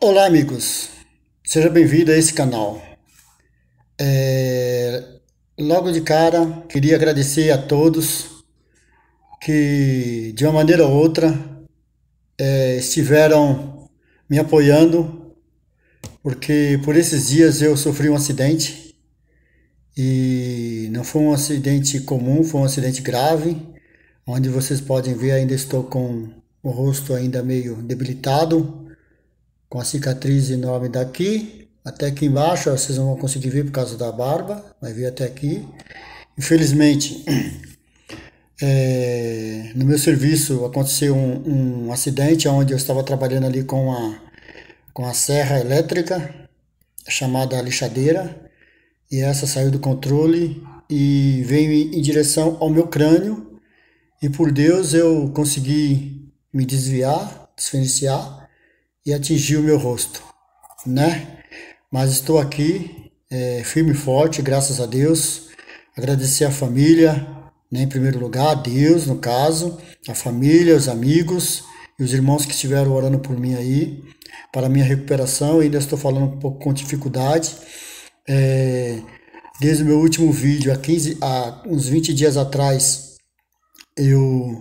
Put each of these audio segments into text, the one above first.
Olá, amigos. Seja bem-vindo a esse canal. É, Logo de cara, queria agradecer a todos que, de uma maneira ou outra, estiveram me apoiando, porque por esses dias eu sofri um acidente e não foi um acidente comum, foi um acidente grave, onde vocês podem ver, ainda estou com o rosto ainda meio debilitado, com a cicatriz enorme daqui até aqui embaixo. Vocês não vão conseguir ver por causa da barba, vai ver até aqui. Infelizmente, no meu serviço aconteceu um acidente onde eu estava trabalhando ali com a serra elétrica, chamada lixadeira, e essa saiu do controle e veio em direção ao meu crânio, e por Deus eu consegui me desviar, desvencilhar e atingir o meu rosto, né? Mas estou aqui, firme e forte, graças a Deus. Agradecer a família, né, em primeiro lugar, a Deus, no caso, a família, os amigos e os irmãos que estiveram orando por mim aí, para a minha recuperação. Eu ainda estou falando um pouco com dificuldade. É, Desde o meu último vídeo, há uns 20 dias atrás, eu,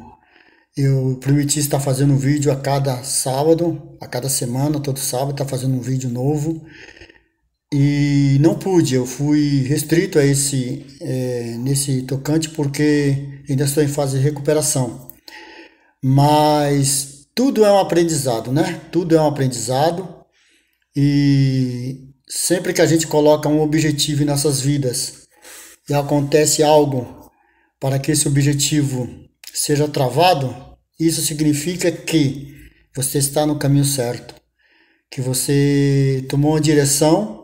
eu prometi estar fazendo um vídeo a cada sábado, a cada semana, todo sábado, estar fazendo um vídeo novo. E não pude, eu fui restrito a nesse tocante porque ainda estou em fase de recuperação. Mas tudo é um aprendizado, né? Tudo é um aprendizado e sempre que a gente coloca um objetivo em nossas vidas e acontece algo para que esse objetivo seja travado, isso significa que você está no caminho certo, que você tomou uma direção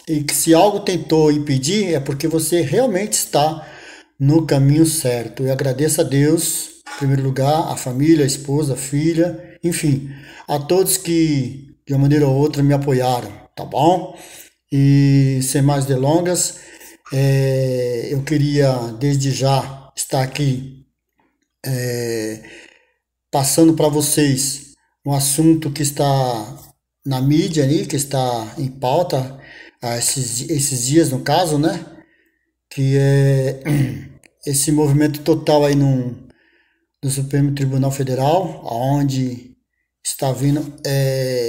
e que se algo tentou impedir é porque você realmente está no caminho certo. Eu agradeço a Deus, em primeiro lugar, a família, a esposa, a filha, enfim, a todos que de uma maneira ou outra me apoiaram, tá bom? E sem mais delongas, eu queria desde já estar aqui passando para vocês um assunto que está na mídia ali, que está em pauta esses dias, no caso, né? Que é esse movimento total aí no Supremo Tribunal Federal, onde está vindo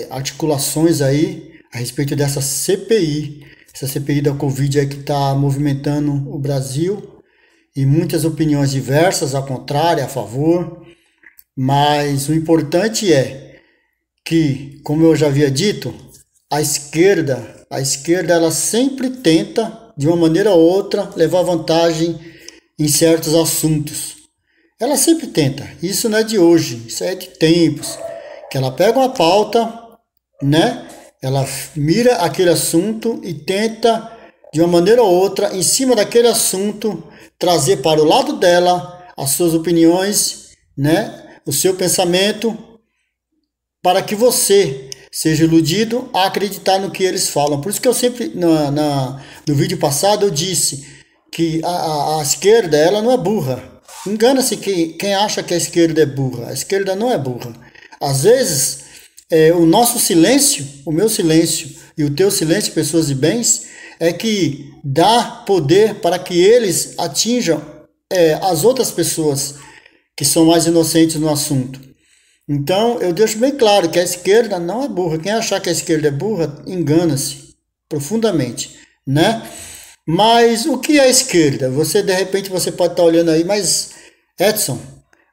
articulações aí a respeito dessa CPI, essa CPI da Covid aí que está movimentando o Brasil, e muitas opiniões diversas, ao contrário, a favor, mas o importante é que, como eu já havia dito, a esquerda ela sempre tenta, de uma maneira ou outra, levar vantagem em certos assuntos. Ela sempre tenta. Isso não é de hoje, isso é de tempos. Que ela pega uma pauta, né? Ela mira aquele assunto e tenta, de uma maneira ou outra, em cima daquele assunto, trazer para o lado dela as suas opiniões, né? O seu pensamento, para que você seja iludido a acreditar no que eles falam. Por isso que eu sempre, no vídeo passado, eu disse que a esquerda ela não é burra. Engana-se quem acha que a esquerda é burra. A esquerda não é burra. Às vezes, o nosso silêncio, o meu silêncio e o teu silêncio, pessoas de bens, é que dá poder para que eles atinjam as outras pessoas que são mais inocentes no assunto. Então, eu deixo bem claro que a esquerda não é burra. Quem achar que a esquerda é burra, engana-se profundamente, né? Mas o que é a esquerda? De repente, você pode estar olhando aí, mas, Edson,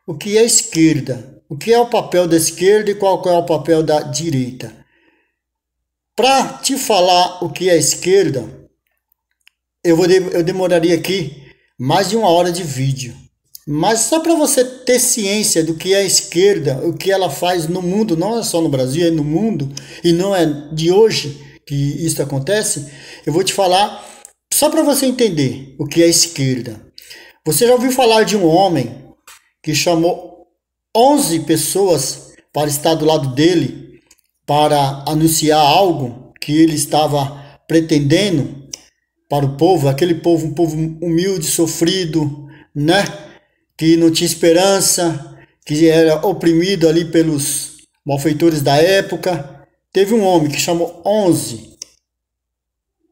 o que é a esquerda? O que é o papel da esquerda e qual é o papel da direita? Para te falar o que é a esquerda, eu demoraria aqui mais de 1 hora de vídeo. Mas só para você ter ciência do que é a esquerda, o que ela faz no mundo, não é só no Brasil, é no mundo, e não é de hoje que isso acontece, eu vou te falar, só para você entender o que é a esquerda. Você já ouviu falar de um homem que chamou 11 pessoas para estar do lado dele, para anunciar algo que ele estava pretendendo para o povo, aquele povo, um povo humilde, sofrido, né? Que não tinha esperança, que era oprimido ali pelos malfeitores da época, teve um homem que chamou 11,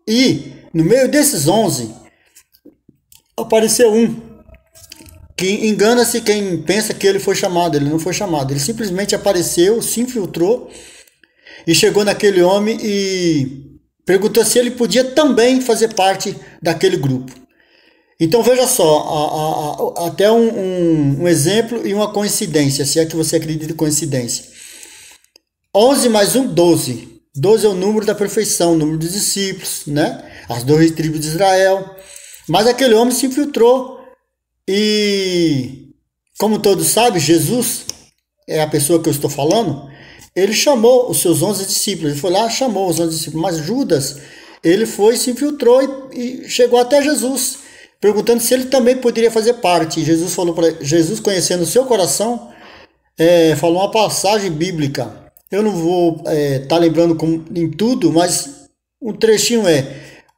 e no meio desses 11 apareceu um que engana-se quem pensa que ele foi chamado. Ele não foi chamado, ele simplesmente apareceu, se infiltrou e chegou naquele homem e perguntou se ele podia também fazer parte daquele grupo. Então veja só, até um exemplo e uma coincidência, se é que você acredita em coincidência. 11 mais 1, 12. 12 é o número da perfeição, o número dos discípulos, né? As 12 tribos de Israel. Mas aquele homem se infiltrou e, como todos sabem, Jesus é a pessoa que eu estou falando. Ele chamou os seus 11 discípulos, ele foi lá, chamou os 11 discípulos, mas Judas, ele foi, se infiltrou e chegou até Jesus, perguntando se ele também poderia fazer parte. E Jesus falou para Jesus, conhecendo o seu coração, falou uma passagem bíblica. Eu não vou estar lembrando em tudo, mas um trechinho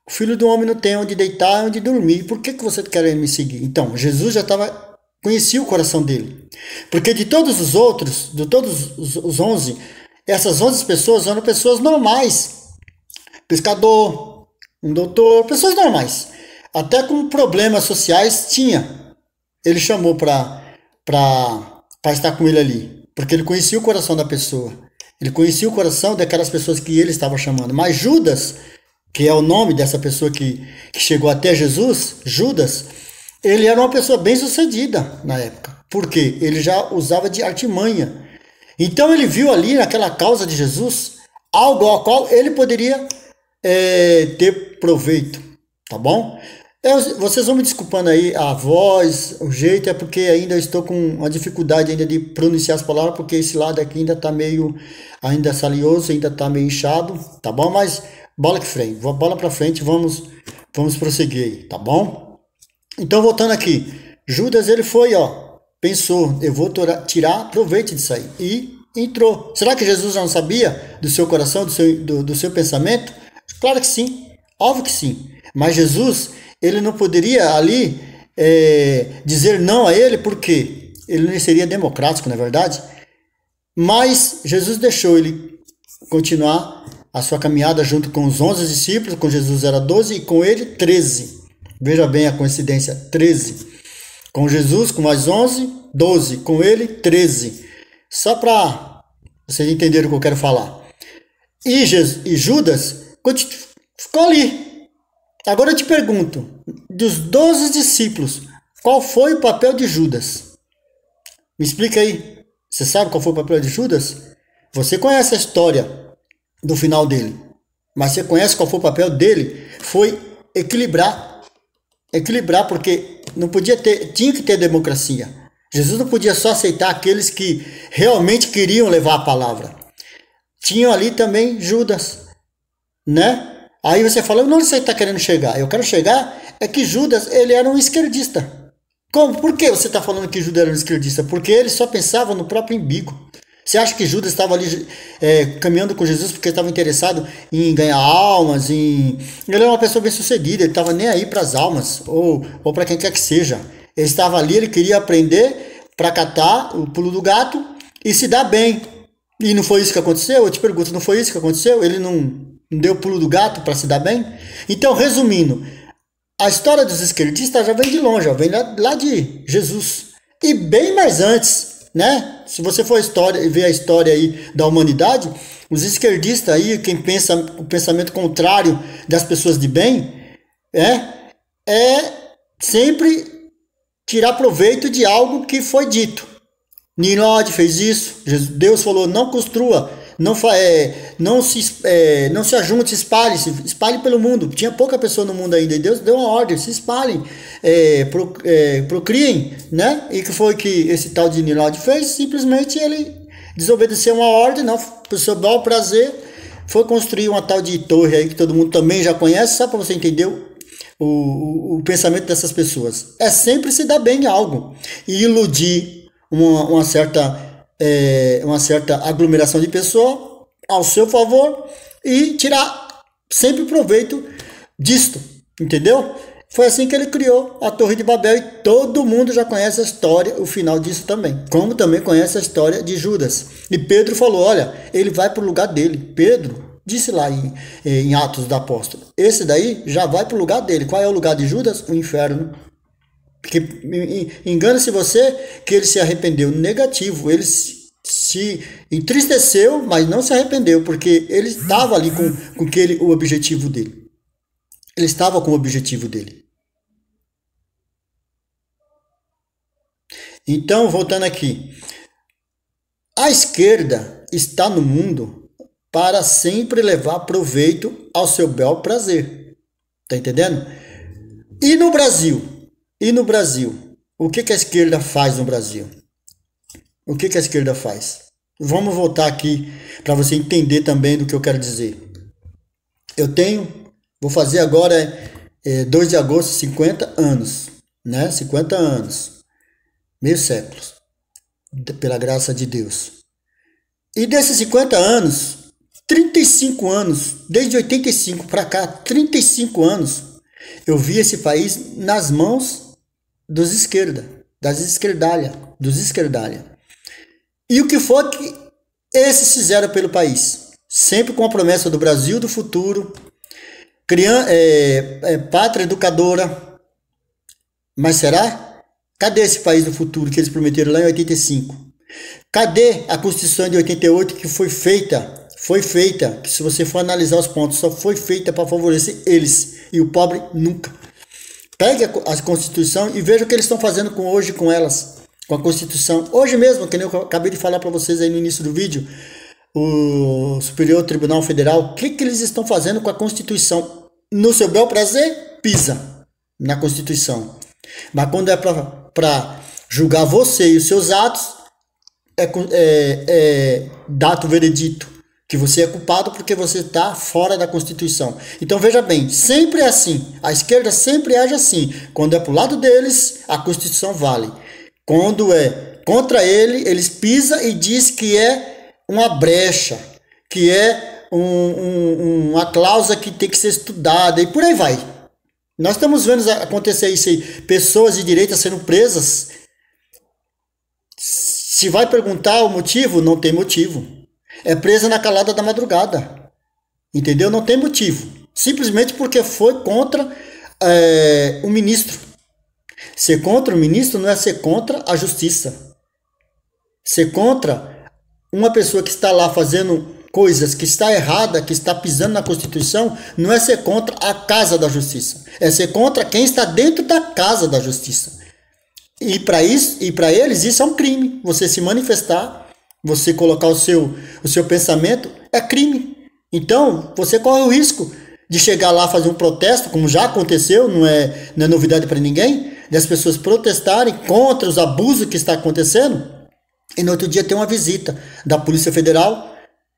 o filho do homem não tem onde deitar, onde dormir. Por que você quer me seguir? Então, Jesus já conhecia o coração dele. Porque de todos os outros, de todos os 11, essas 11 pessoas eram pessoas normais. Pescador, um doutor, pessoas normais. Até com problemas sociais tinha. Ele chamou para estar com ele ali. Porque ele conhecia o coração da pessoa. Ele conhecia o coração daquelas pessoas que ele estava chamando. Mas Judas, que é o nome dessa pessoa que chegou até Jesus, Judas, ele era uma pessoa bem sucedida na época. Por quê? Ele já usava de artimanha. Então ele viu ali naquela causa de Jesus algo ao qual ele poderia ter proveito. Tá bom? Vocês vão me desculpando aí a voz, o jeito, é porque ainda estou com uma dificuldade ainda de pronunciar as palavras, porque esse lado aqui ainda está meio ainda salioso, ainda está meio inchado, tá bom? Mas bola para frente, vamos prosseguir aí, tá bom? Então voltando aqui, Judas ele foi, pensou, eu vou tirar proveito disso aí, e entrou. Será que Jesus não sabia do seu coração, do seu pensamento? Claro que sim, óbvio que sim, mas Jesus, ele não poderia ali dizer não a ele, porque ele não seria democrático, não é verdade? Mas Jesus deixou ele continuar a sua caminhada junto com os 11 discípulos, com Jesus era 12 e com ele 13. Veja bem a coincidência, 13. Com Jesus, com mais 11, 12. Com ele, 13. Só para vocês entenderem o que eu quero falar. E Judas ficou ali. Agora eu te pergunto, dos 12 discípulos, qual foi o papel de Judas? Me explica aí. Você sabe qual foi o papel de Judas? Você conhece a história do final dele, mas você conhece qual foi o papel dele? Foi equilibrar, porque não podia tinha que ter democracia. Jesus não podia só aceitar aqueles que realmente queriam levar a palavra. Tinha ali também Judas, né? Aí você fala, onde você está querendo chegar? Eu quero chegar que Judas, ele era um esquerdista. Como? Por que você está falando que Judas era um esquerdista? Porque ele só pensava no próprio umbigo. Você acha que Judas estava ali caminhando com Jesus porque estava interessado em ganhar almas? Ele era uma pessoa bem sucedida, ele estava nem aí para as almas, ou para quem quer que seja. Ele estava ali, ele queria aprender para catar o pulo do gato e se dar bem. E não foi isso que aconteceu? Eu te pergunto, não foi isso que aconteceu? Ele não deu o pulo do gato para se dar bem? Então, resumindo, a história dos esquerdistas já vem de longe, vem lá de Jesus. E bem mais antes, né? Se você for ver a história aí da humanidade, os esquerdistas aí, quem pensa o pensamento contrário das pessoas de bem, é sempre tirar proveito de algo que foi dito. Nimrod fez isso, Deus falou, não construa, não se ajunte, espalhe pelo mundo. Tinha pouca pessoa no mundo ainda, e Deus deu uma ordem, se espalhem, procriem, né? E que foi que esse tal de Nimrod fez? Simplesmente ele desobedeceu uma ordem, não, por seu bel prazer, foi construir uma tal de torre aí que todo mundo também já conhece, só para você entender o pensamento dessas pessoas. É sempre se dar bem em algo e iludir uma certa aglomeração de pessoas ao seu favor e tirar sempre proveito disto, entendeu? Foi assim que ele criou a Torre de Babel e todo mundo já conhece a história, o final disso também. Como também conhece a história de Judas. E Pedro falou, olha, ele vai para o lugar dele. Pedro disse lá em Atos do Apóstolo, esse daí já vai para o lugar dele. Qual é o lugar de Judas? O inferno. Porque engana-se você que ele se arrependeu. Negativo, ele se entristeceu, mas não se arrependeu, porque ele estava ali com o objetivo dele. Ele estava com o objetivo dele. Então, voltando aqui. A esquerda está no mundo para sempre levar proveito ao seu bel prazer. Tá entendendo? E no Brasil? O que a esquerda faz no Brasil? O que a esquerda faz? Vamos voltar aqui para você entender também do que eu quero dizer. Vou fazer agora 2 de agosto, 50 anos, né? 50 anos, meio século, pela graça de Deus. E desses 50 anos, 35 anos, desde 85 para cá, 35 anos, eu vi esse país nas mãos dos esquerda, das esquerdalha, dos esquerdalha. E o que foi que esses fizeram pelo país? Sempre com a promessa do Brasil do futuro, pátria educadora. Mas será? Cadê esse país do futuro que eles prometeram lá em 85? Cadê a Constituição de 88 que foi feita, que se você for analisar os pontos, só foi feita para favorecer eles e o pobre nunca. Pegue a Constituição e veja o que eles estão fazendo hoje com elas, com a Constituição. Hoje mesmo, que nem eu acabei de falar para vocês aí no início do vídeo, o Superior Tribunal Federal, o que eles estão fazendo com a Constituição? No seu bel prazer, pisa na Constituição. Mas quando é para julgar você e os seus atos, data o veredito que você é culpado porque você está fora da Constituição. Então veja bem, sempre é assim. A esquerda sempre age assim. Quando é pro lado deles, a Constituição vale. Quando é contra ele, eles pisam e diz que é uma brecha, que é uma cláusula que tem que ser estudada e por aí vai. Nós estamos vendo acontecer isso aí, pessoas de direita sendo presas. Se vai perguntar o motivo, não tem motivo. É presa na calada da madrugada. Entendeu? Não tem motivo. Simplesmente porque foi contra o ministro. Ser contra o ministro não é ser contra a justiça. Ser contra uma pessoa que está lá fazendo coisas que está errada, que está pisando na Constituição, não é ser contra a casa da justiça. É ser contra quem está dentro da casa da justiça. E para eles isso é um crime. Você se manifestar, você colocar o seu pensamento, é crime. Então, você corre o risco de chegar lá fazer um protesto, como já aconteceu, não é novidade para ninguém, das pessoas protestarem contra os abusos que está acontecendo, e no outro dia tem uma visita da Polícia Federal,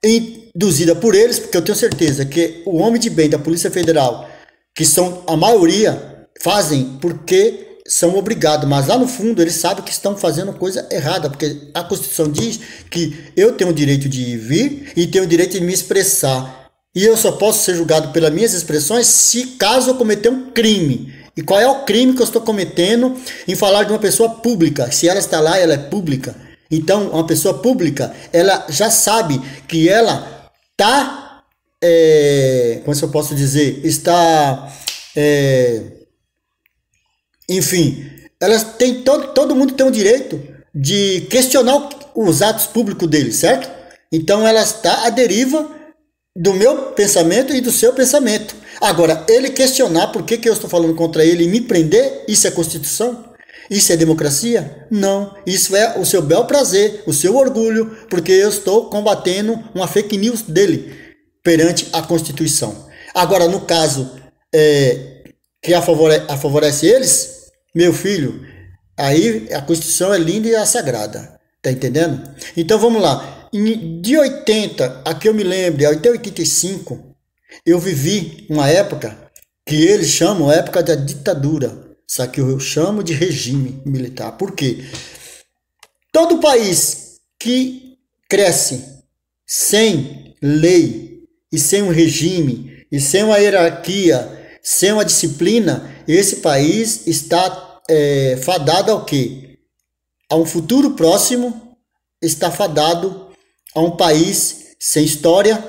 induzida por eles, porque eu tenho certeza que o homem de bem da Polícia Federal, que são a maioria, fazem porque são obrigados, mas lá no fundo eles sabem que estão fazendo coisa errada, porque a Constituição diz que eu tenho o direito de vir e tenho o direito de me expressar, e eu só posso ser julgado pelas minhas expressões se caso eu cometer um crime. E qual é o crime que eu estou cometendo em falar de uma pessoa pública? Se ela está lá, ela é pública. Então, uma pessoa pública, ela já sabe que ela está, como eu posso dizer, está, enfim, ela tem todo mundo tem o direito de questionar os atos públicos dele, certo? Então, ela está à deriva do meu pensamento e do seu pensamento. Agora, ele questionar por que eu estou falando contra ele e me prender, isso é Constituição? Isso é democracia? Não. Isso é o seu bel prazer, o seu orgulho, porque eu estou combatendo uma fake news dele perante a Constituição. Agora, no caso que favorece eles, meu filho, aí a Constituição é linda e é sagrada. Tá entendendo? Então, vamos lá. De 80, a que eu me lembro, até 85, eu vivi uma época que eles chamam a época da ditadura. Só que eu chamo de regime militar. Por quê? Todo país que cresce sem lei e sem um regime e sem uma hierarquia, sem uma disciplina, esse país está fadado ao quê? A um futuro próximo, está fadado a um país sem história,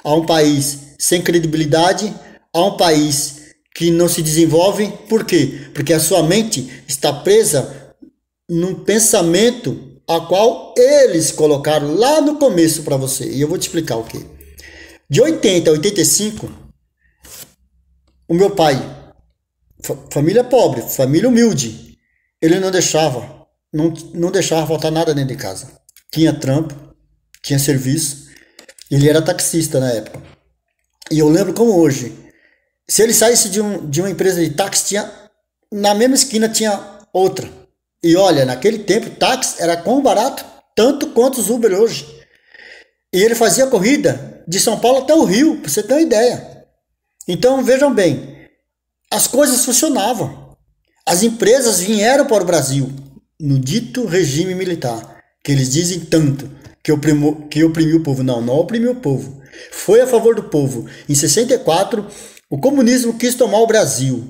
a um país sem credibilidade, a um país que não se desenvolve. Por quê? Porque a sua mente está presa num pensamento a qual eles colocaram lá no começo para você. E eu vou te explicar o quê. De 80 a 85, o meu pai, família pobre, família humilde, ele não deixava faltar nada dentro de casa. Tinha trampo, tinha serviço, ele era taxista na época. E eu lembro como hoje, se ele saísse de uma empresa de táxi, na mesma esquina tinha outra. E olha, naquele tempo, táxi era quão barato, tanto quanto os Uber hoje. E ele fazia corrida de São Paulo até o Rio, para você ter uma ideia. Então, vejam bem, as coisas funcionavam. As empresas vieram para o Brasil, no dito regime militar, que eles dizem tanto, que oprimiu o povo. Não oprimiu o povo. Foi a favor do povo. Em 64, o comunismo quis tomar o Brasil.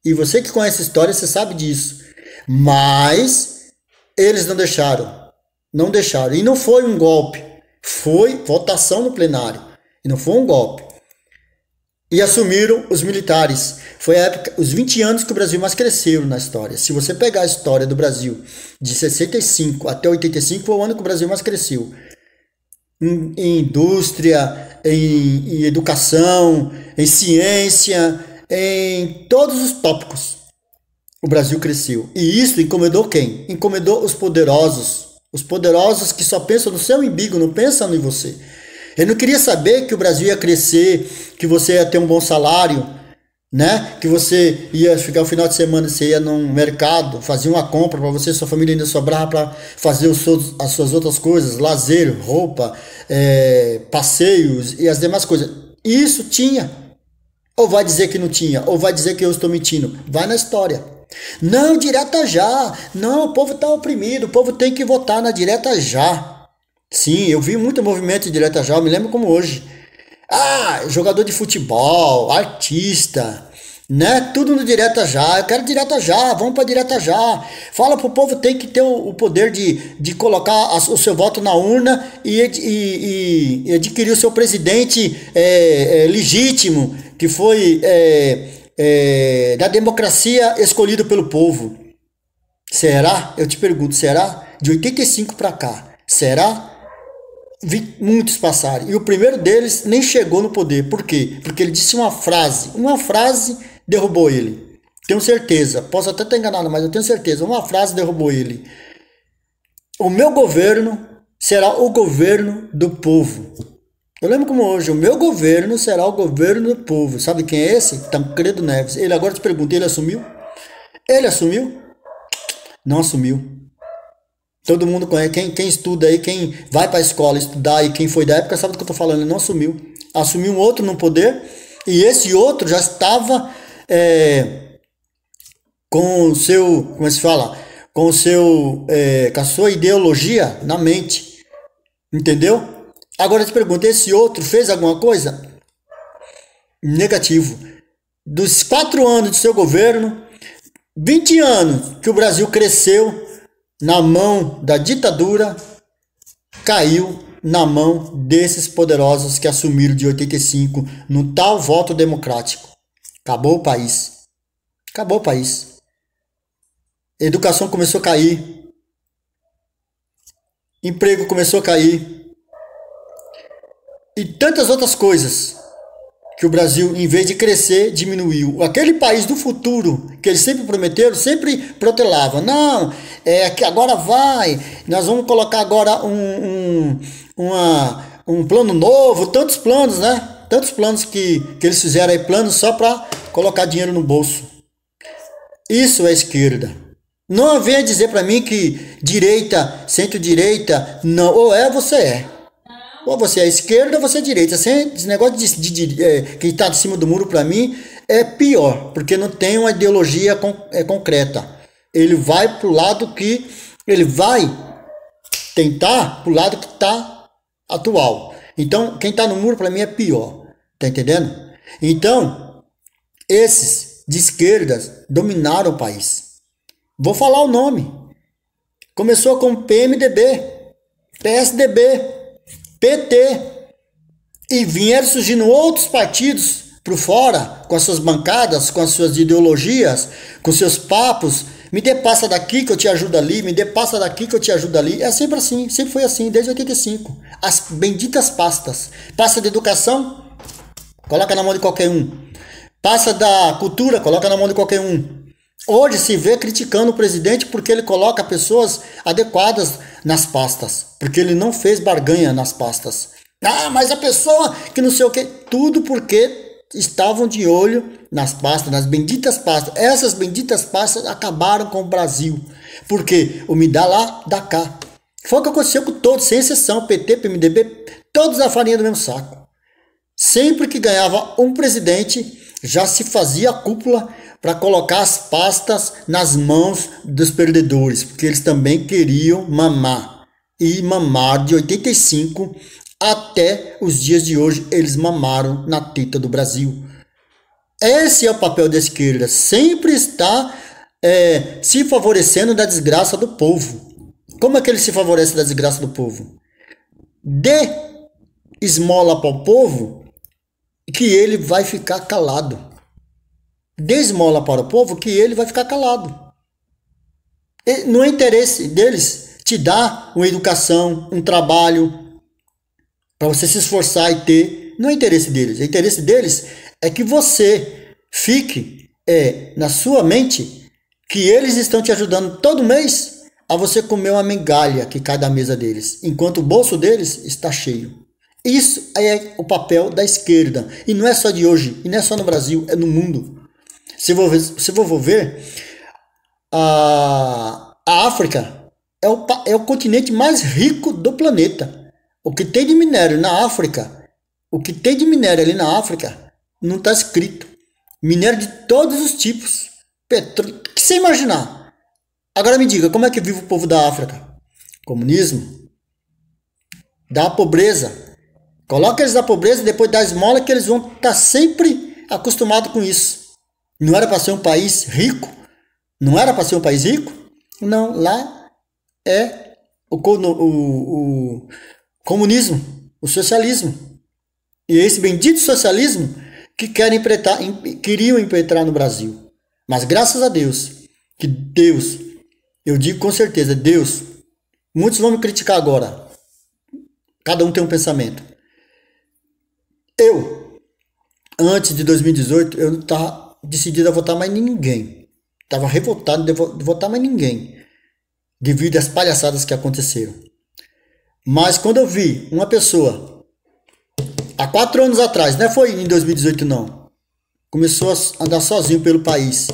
E você que conhece a história, você sabe disso. Mas eles não deixaram. Não deixaram. E não foi um golpe. Foi votação no plenário. E não foi um golpe. E assumiram os militares. Foi a época, os 20 anos que o Brasil mais cresceu na história. Se você pegar a história do Brasil de 65 até 85, foi o ano que o Brasil mais cresceu. Em indústria, em educação, em ciência, em todos os tópicos. O Brasil cresceu. E isso incomodou quem? Incomodou os poderosos. Os poderosos que só pensam no seu umbigo, não pensam em você. Ele não queria saber que o Brasil ia crescer, que você ia ter um bom salário, né? Que você ia ficar o final de semana, você ia num mercado, fazia uma compra para você, sua família ainda sobrava para fazer as suas outras coisas, lazer, roupa, passeios e as demais coisas. Isso tinha. Ou vai dizer que não tinha, ou vai dizer que eu estou mentindo. Vai na história. Não, direta já. Não, o povo está oprimido, o povo tem que votar na direta já. Sim, eu vi muito movimento de direta já, eu me lembro como hoje. Jogador de futebol, artista, né? Tudo no direta já. Eu quero direta já, vamos para direta já. Fala pro povo, tem que ter o poder de colocar o seu voto na urna e adquirir o seu presidente legítimo, que foi da democracia escolhido pelo povo. Será? Eu te pergunto, será? De 85 para cá, será? Vi muitos passarem. E o primeiro deles nem chegou no poder. Por quê? Porque ele disse uma frase. Uma frase derrubou ele. Tenho certeza. Posso até estar enganado, mas eu tenho certeza. Uma frase derrubou ele. O meu governo será o governo do povo. Eu lembro como hoje. O meu governo será o governo do povo. Sabe quem é esse? Tancredo Neves. Ele agora te pergunta, ele assumiu? Ele assumiu? Não assumiu. Todo mundo conhece, quem estuda aí, quem vai para a escola estudar e quem foi da época sabe do que eu estou falando. Ele não assumiu. Assumiu um outro no poder e esse outro já estava com o seu, como se fala? Com a sua ideologia na mente. Entendeu? Agora eu te pergunto, esse outro fez alguma coisa? Negativo. Dos 4 anos de seu governo, 20 anos que o Brasil cresceu na mão da ditadura, caiu na mão desses poderosos que assumiram de 85 no tal voto democrático. Acabou o país. Acabou o país. A educação começou a cair. Emprego começou a cair. E tantas outras coisas que o Brasil, em vez de crescer, diminuiu. Aquele país do futuro que eles sempre prometeram, sempre protelavam. Não, que agora vai, nós vamos colocar agora um plano novo, tantos planos, né? Tantos planos que eles fizeram aí, planos só para colocar dinheiro no bolso. Isso é esquerda. Não venha dizer para mim que direita, centro-direita, não, ou você é. Ou você é esquerda ou você é direita. Esse negócio que está de cima do muro, para mim, é pior, porque não tem uma ideologia concreta. Ele vai para o lado que... Ele vai tentar para o lado que está atual. Então, quem está no muro, para mim, é pior. Tá entendendo? Então, esses de esquerdas dominaram o país. Vou falar o nome. Começou com PMDB, PSDB, PT. E vieram surgindo outros partidos por fora, com as suas bancadas, com as suas ideologias, com seus papos. Me dê passa daqui que eu te ajudo ali, me dê passa daqui que eu te ajudo ali. É sempre assim, sempre foi assim, desde 85. As benditas pastas. Pasta de educação, coloca na mão de qualquer um. Pasta da cultura, coloca na mão de qualquer um. Hoje se vê criticando o presidente porque ele coloca pessoas adequadas nas pastas, porque ele não fez barganha nas pastas. Ah, mas a pessoa que não sei o que, tudo porque estavam de olho nas pastas, nas benditas pastas. Essas benditas pastas acabaram com o Brasil, porque o me dá lá, dá cá. Foi o que aconteceu com todos, sem exceção, PT, PMDB, todos a farinha do mesmo saco. Sempre que ganhava um presidente, já se fazia a cúpula para colocar as pastas nas mãos dos perdedores, porque eles também queriam mamar. E mamar de 85 até os dias de hoje, eles mamaram na teta do Brasil. Esse é o papel da esquerda, sempre está se favorecendo da desgraça do povo. Como é que ele se favorece da desgraça do povo? Dê esmola para o povo que ele vai ficar calado. Dê esmola para o povo que ele vai ficar calado. Não é interesse deles te dar uma educação, um trabalho, para você se esforçar e ter. Não é interesse deles. O interesse deles é que você fique na sua mente que eles estão te ajudando todo mês a você comer uma migalha que cai da mesa deles, enquanto o bolso deles está cheio. Isso é o papel da esquerda. E não é só de hoje, e não é só no Brasil, é no mundo. Se for ver, a África é o continente mais rico do planeta. O que tem de minério na África, o que tem de minério ali na África, não está escrito. Minério de todos os tipos. Petróleo, o que você imaginar? Agora me diga, como é que vive o povo da África? Comunismo. Dá pobreza. Coloca eles na pobreza e depois dá esmola que eles vão estar sempre acostumados com isso. Não era para ser um país rico? Não era para ser um país rico? Não, lá é o comunismo, o socialismo. E esse bendito socialismo que queriam impetrar no Brasil. Mas graças a Deus, que Deus, eu digo com certeza, Deus, muitos vão me criticar agora. Cada um tem um pensamento. Eu, antes de 2018, eu não estava decidido a votar mais ninguém. Estava revoltado de votar mais ninguém. Devido às palhaçadas que aconteceram. Mas quando eu vi uma pessoa, há 4 anos atrás, não foi em 2018 não, começou a andar sozinho pelo país,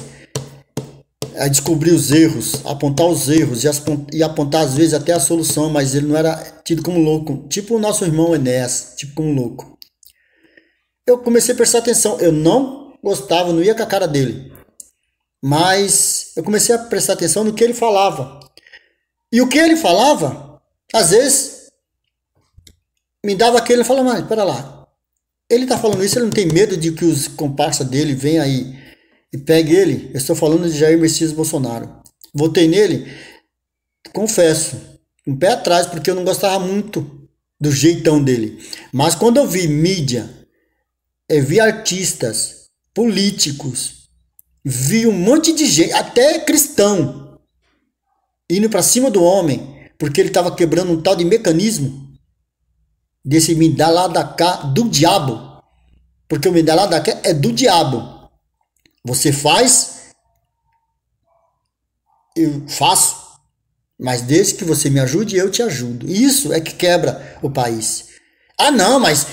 a descobrir os erros, apontar os erros e apontar às vezes até a solução, mas ele não era tido como louco, tipo o nosso irmão Enéas, tipo como louco. Eu comecei a prestar atenção, eu não gostava, não ia com a cara dele, mas eu comecei a prestar atenção no que ele falava. E o que ele falava, às vezes, me dava aquele e falava, mas espera lá, ele tá falando isso, ele não tem medo de que os comparsas dele venham aí e peguem ele? Eu estou falando de Jair Messias Bolsonaro. Votei nele, confesso, um pé atrás, porque eu não gostava muito do jeitão dele. Mas quando eu vi mídia, vi artistas, políticos, vi um monte de gente, até cristão, indo para cima do homem, porque ele estava quebrando um tal de mecanismo desse me dá lá da cá do diabo, porque o me dá lá da cá é do diabo. Você faz, eu faço, mas desde que você me ajude, eu te ajudo. Isso é que quebra o país. Ah não, mas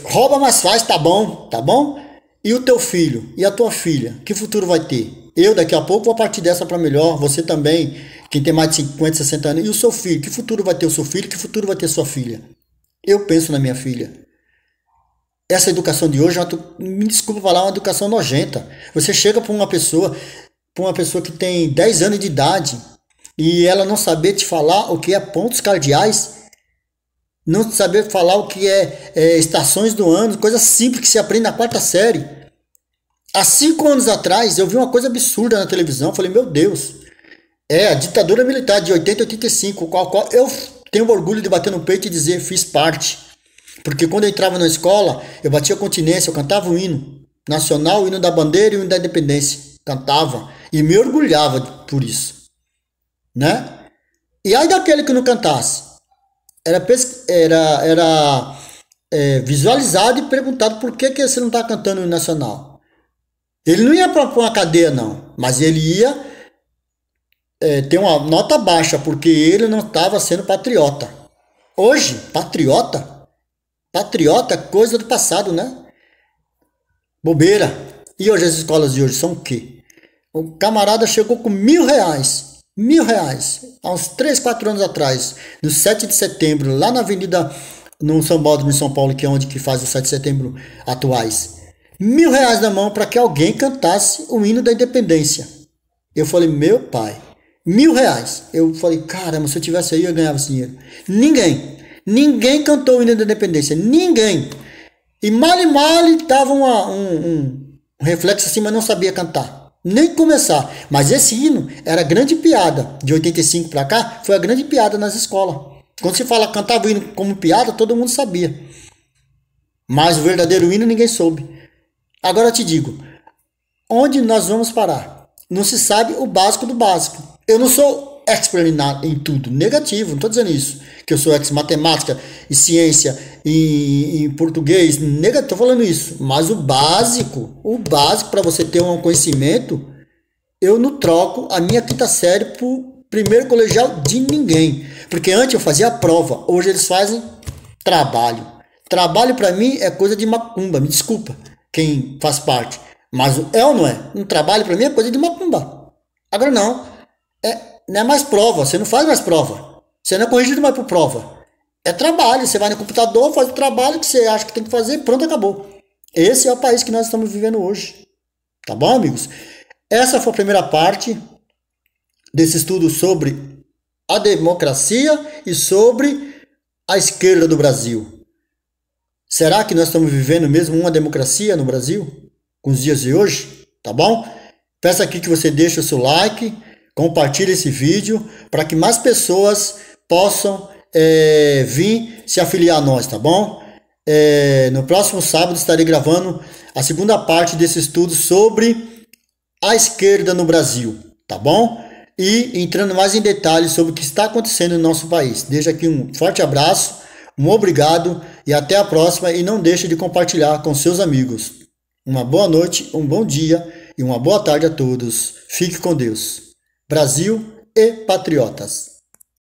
rouba, mas faz, tá bom, tá bom? E o teu filho, e a tua filha, que futuro vai ter? Eu daqui a pouco vou partir dessa para melhor, você também, quem tem mais de 50, 60 anos, e o seu filho, que futuro vai ter o seu filho, que futuro vai ter sua filha? Eu penso na minha filha. Essa educação de hoje, me desculpa falar, é uma educação nojenta. Você chega para uma pessoa que tem 10 anos de idade, e ela não saber te falar o que é pontos cardeais, não saber falar o que é estações do ano, coisa simples que se aprende na 4ª série. Há 5 anos atrás, eu vi uma coisa absurda na televisão. Falei, meu Deus, a ditadura militar de 80 e 85, qual eu tenho orgulho de bater no peito e dizer fiz parte. Porque quando eu entrava na escola, eu batia continência, eu cantava o hino nacional, o hino da bandeira e o hino da independência. Cantava e me orgulhava por isso, né? E aí daquele que não cantasse, era visualizado e perguntado por que você não está cantando o hino nacional. Ele não ia para uma cadeia, não, mas ele ia ter uma nota baixa, porque ele não estava sendo patriota. Hoje, patriota é coisa do passado, né? Bobeira. E hoje as escolas de hoje são o quê? O camarada chegou com R$ 1.000, há uns 3, 4 anos atrás, no 7 de setembro, lá na avenida, no São Bódromo, em São Paulo, que é onde que faz o 7 de setembro atuais. R$ 1.000 na mão para que alguém cantasse o hino da independência. Eu falei, meu pai, R$ 1.000. Eu falei, caramba, se eu tivesse aí eu ganhava esse dinheiro. Ninguém cantou o hino da independência, ninguém. E mal dava um reflexo assim, mas não sabia cantar. Nem começar. Mas esse hino era grande piada. De 85 para cá, foi a grande piada nas escolas. Quando se fala cantava o hino como piada, todo mundo sabia. Mas o verdadeiro hino ninguém soube. Agora eu te digo, onde nós vamos parar? Não se sabe o básico do básico. Eu não sou expert em tudo, negativo, não estou dizendo isso. Que eu sou ex-matemática e ciência e português, estou falando isso. Mas o básico para você ter um conhecimento, eu não troco a minha quinta série por primeiro colegial de ninguém. Porque antes eu fazia a prova, hoje eles fazem trabalho. Trabalho para mim é coisa de macumba, me desculpa quem faz parte. Mas é ou não é? Um trabalho para mim é coisa de macumba. Agora não é mais prova, você não faz mais prova. Você não é corrigido mais por prova. É trabalho, você vai no computador, faz o trabalho que você acha que tem que fazer, pronto, acabou. Esse é o país que nós estamos vivendo hoje. Tá bom, amigos? Essa foi a primeira parte desse estudo sobre a democracia e sobre a esquerda do Brasil. Será que nós estamos vivendo mesmo uma democracia no Brasil? Com os dias de hoje? Tá bom? Peço aqui que você deixe o seu like, compartilhe esse vídeo para que mais pessoas possam vir se afiliar a nós, tá bom? No próximo sábado estarei gravando a segunda parte desse estudo sobre a esquerda no Brasil, tá bom? E entrando mais em detalhes sobre o que está acontecendo no nosso país. Deixo aqui um forte abraço, um obrigado e até a próxima. E não deixe de compartilhar com seus amigos. Uma boa noite, um bom dia e uma boa tarde a todos. Fique com Deus. Brasil e patriotas.